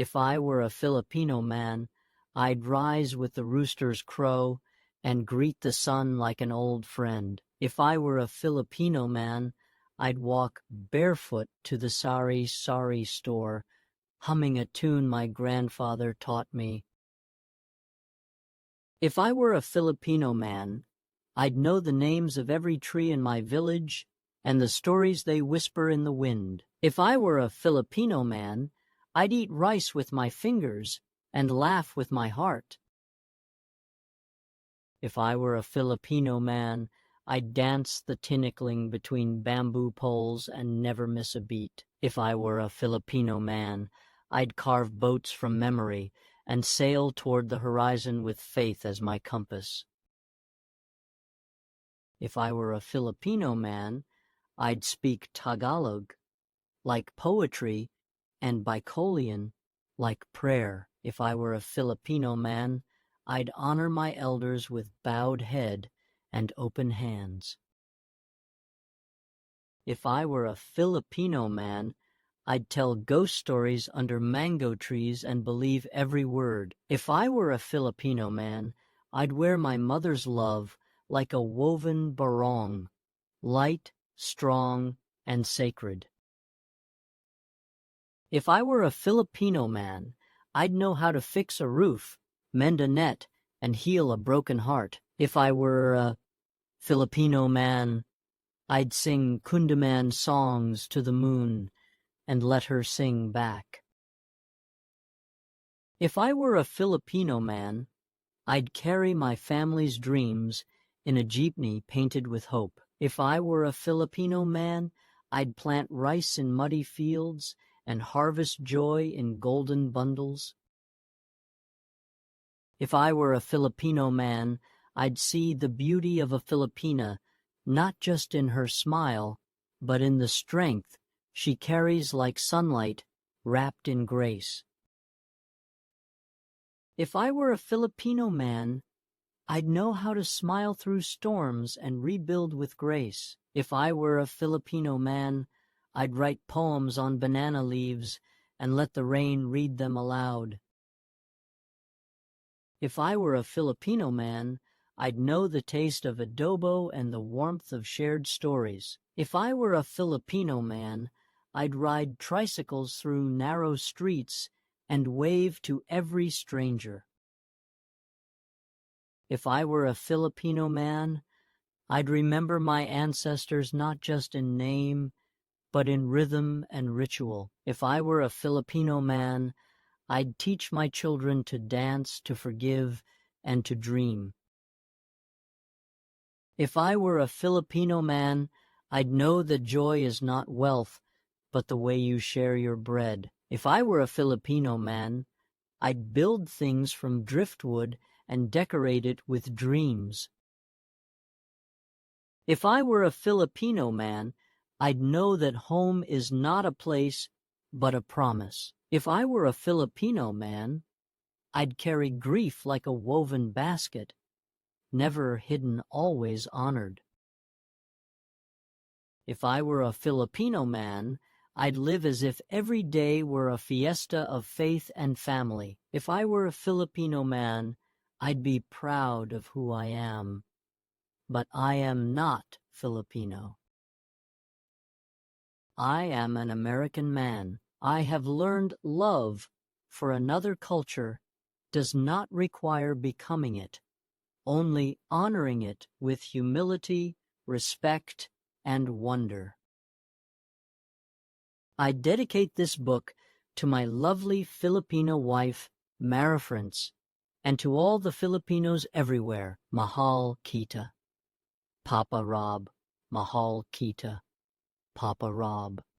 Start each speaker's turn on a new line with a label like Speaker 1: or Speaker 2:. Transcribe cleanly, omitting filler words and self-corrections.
Speaker 1: If I were a Filipino man, I'd rise with the rooster's crow and greet the sun like an old friend. If I were a Filipino man, I'd walk barefoot to the sari-sari store, humming a tune my grandfather taught me. If I were a Filipino man, I'd know the names of every tree in my village and the stories they whisper in the wind. If I were a Filipino man, I'd eat rice with my fingers and laugh with my heart. If I were a Filipino man, I'd dance the tinikling between bamboo poles and never miss a beat. If I were a Filipino man, I'd carve boats from memory and sail toward the horizon with faith as my compass. If I were a Filipino man, I'd speak Tagalog like poetry and Bicolian like prayer. If I were a Filipino man, I'd honor my elders with bowed head and open hands. If I were a Filipino man, I'd tell ghost stories under mango trees and believe every word. If I were a Filipino man, I'd wear my mother's love like a woven barong, light, strong, and sacred. If I were a Filipino man, I'd know how to fix a roof, mend a net, and heal a broken heart. If I were a Filipino man, I'd sing kundiman songs to the moon and let her sing back. If I were a Filipino man, I'd carry my family's dreams in a jeepney painted with hope. If I were a Filipino man, I'd plant rice in muddy fields and harvest joy in golden bundles. If I were a Filipino man, I'd see the beauty of a Filipina, not just in her smile, but in the strength she carries like sunlight wrapped in grace. If I were a Filipino man, I'd know how to smile through storms and rebuild with grace. If I were a Filipino man, I'd write poems on banana leaves and let the rain read them aloud. If I were a Filipino man, I'd know the taste of adobo and the warmth of shared stories. If I were a Filipino man, I'd ride tricycles through narrow streets and wave to every stranger. If I were a Filipino man, I'd remember my ancestors not just in name, but in rhythm and ritual. If I were a Filipino man, I'd teach my children to dance, to forgive, and to dream. If I were a Filipino man, I'd know that joy is not wealth, but the way you share your bread. If I were a Filipino man, I'd build things from driftwood and decorate it with dreams. If I were a Filipino man, I'd know that home is not a place, but a promise. If I were a Filipino man, I'd carry grief like a woven basket, never hidden, always honored. If I were a Filipino man, I'd live as if every day were a fiesta of faith and family. If I were a Filipino man, I'd be proud of who I am. But I am not Filipino. I am an American man. I have learned love for another culture does not require becoming it, only honoring it with humility, respect, and wonder. I dedicate this book to my lovely Filipino wife, Marifrance, and to all the Filipinos everywhere. Mahal kita. Papa Robb. Mahal kita. Papa Robb.